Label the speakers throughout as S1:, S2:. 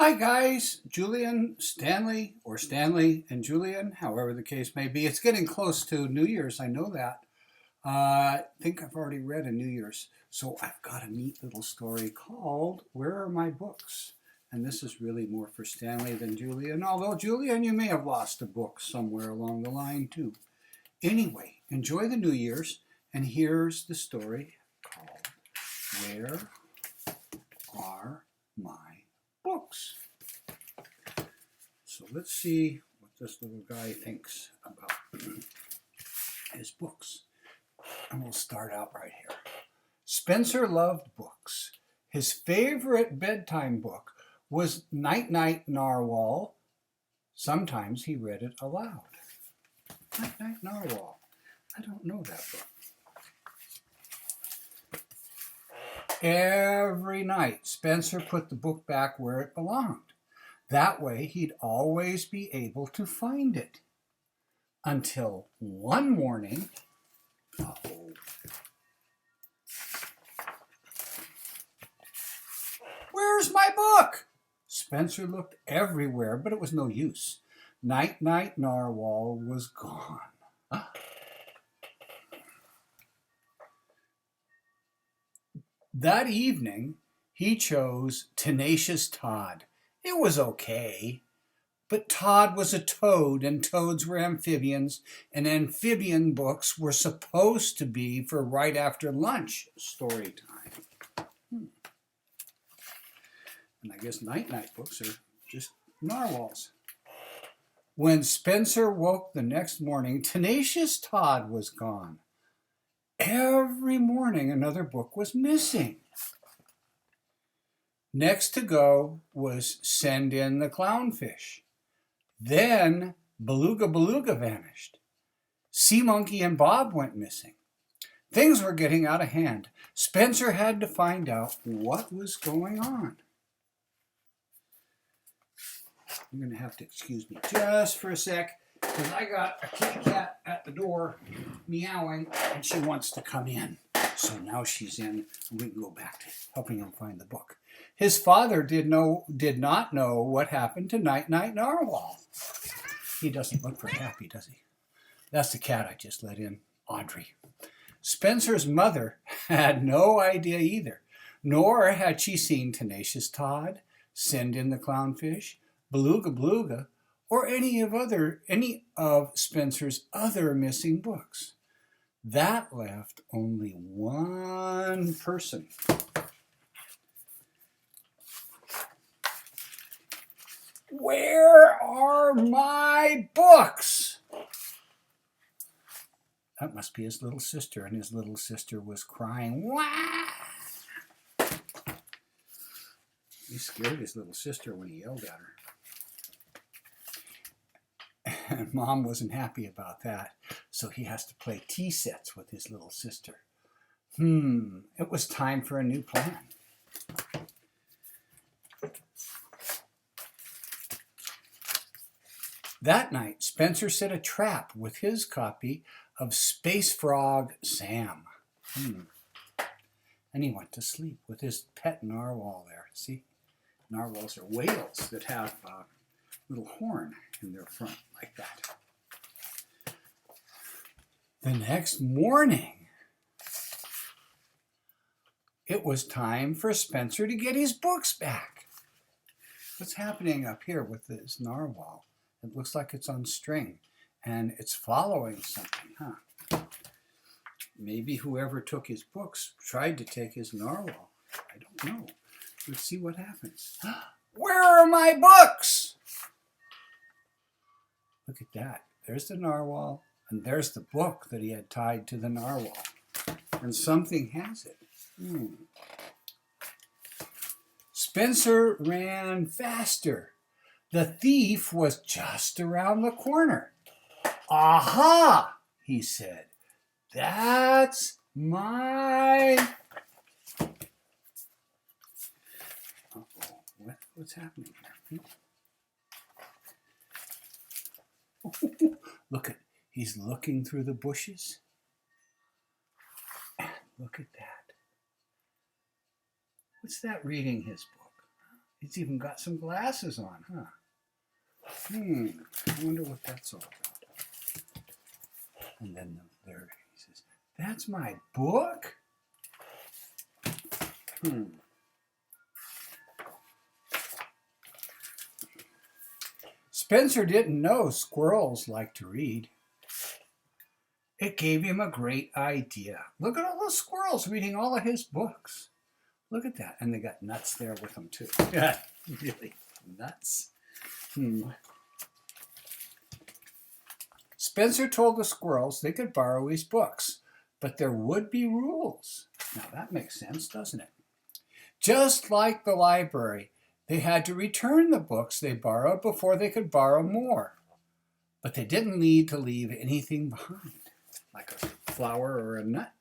S1: Hi guys, Julian, Stanley, or Stanley and Julian, however the case may be. It's getting close to New Year's, I know that. I think I've already read a New Year's, so I've got a neat little story called Where Are My Books? And this is really more for Stanley than Julian, although Julian, you may have lost a book somewhere along the line too. Anyway, enjoy the New Year's, and here's the story called Where Are My Books? So let's see what this little guy thinks about his books. And we'll start out right here. Spencer loved books. His favorite bedtime book was Night Night Narwhal. Sometimes he read it aloud. Night Night Narwhal. I don't know that book. Every night, Spencer put the book back where it belonged. That way, he'd always be able to find it. Until one morning, where's my book? Spencer looked everywhere, but it was no use. Night Night Narwhal was gone. That evening, he chose Tenacious Todd. It was okay, but Todd was a toad, and toads were amphibians, and amphibian books were supposed to be for right after lunch story time. And I guess night-night books are just narwhals. When Spencer woke the next morning, Tenacious Todd was gone. Every morning another book was missing. Next to go was Send in the Clownfish. Then Beluga Beluga vanished. Sea Monkey and Bob went missing. Things were getting out of hand. Spencer had to find out what was going on. You're going to have to excuse me just for a sec, because I got a kitty cat at the door meowing, and she wants to come in. So now she's in, and we can go back to helping him find the book. His father did not know what happened to Night Night Narwhal. He doesn't look very happy, does he? That's the cat I just let in, Audrey. Spencer's mother had no idea either, nor had she seen Tenacious Todd, Send in the Clownfish, Beluga Beluga, or any of Spencer's other missing books. That left only one person. Where are my books? That must be his little sister, and his little sister was crying. Wah! He scared his little sister when he yelled at her. And Mom wasn't happy about that, so he has to play tea sets with his little sister. It was time for a new plan. That night, Spencer set a trap with his copy of Space Frog Sam. And he went to sleep with his pet narwhal there. See, narwhals are whales that have a little horn in their front like that. The next morning, it was time for Spencer to get his books back. What's happening up here with this narwhal? It looks like it's on string, and it's following something, huh? Maybe whoever took his books tried to take his narwhal. I don't know. Let's see what happens. Where are my books? Look at that. There's the narwhal, and there's the book that he had tied to the narwhal. And something has it. Spencer ran faster. The thief was just around the corner. Aha, he said. That's my... Uh-oh, what's happening here? Look at, he's looking through the bushes. Look at that. What's that reading his book? He's even got some glasses on, huh? I wonder what that's all about. And then there he says, "That's my book?" Spencer didn't know squirrels like to read. It gave him a great idea. Look at all the squirrels reading all of his books. Look at that. And they got nuts there with them too. Yeah, really nuts. Spencer told the squirrels they could borrow his books, but there would be rules. Now that makes sense, doesn't it? Just like the library, they had to return the books they borrowed before they could borrow more. But they didn't need to leave anything behind, like a flower or a nut.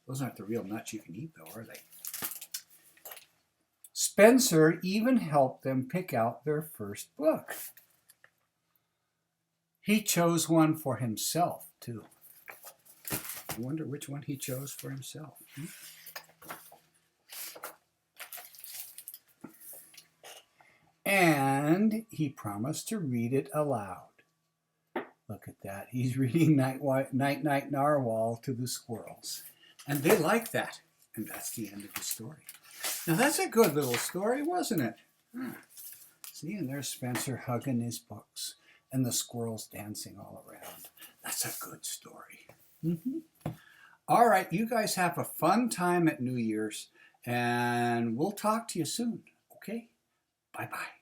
S1: Those aren't the real nuts you can eat, though, are they? Spencer even helped them pick out their first book. He chose one for himself, too. I wonder which one he chose for himself. And he promised to read it aloud. Look at that. He's reading Night Night Narwhal to the squirrels. And they like that. And that's the end of the story. Now that's a good little story, wasn't it? See, and there's Spencer hugging his books and the squirrels dancing all around. That's a good story. All right, you guys have a fun time at New Year's, and we'll talk to you soon, okay? Bye-bye.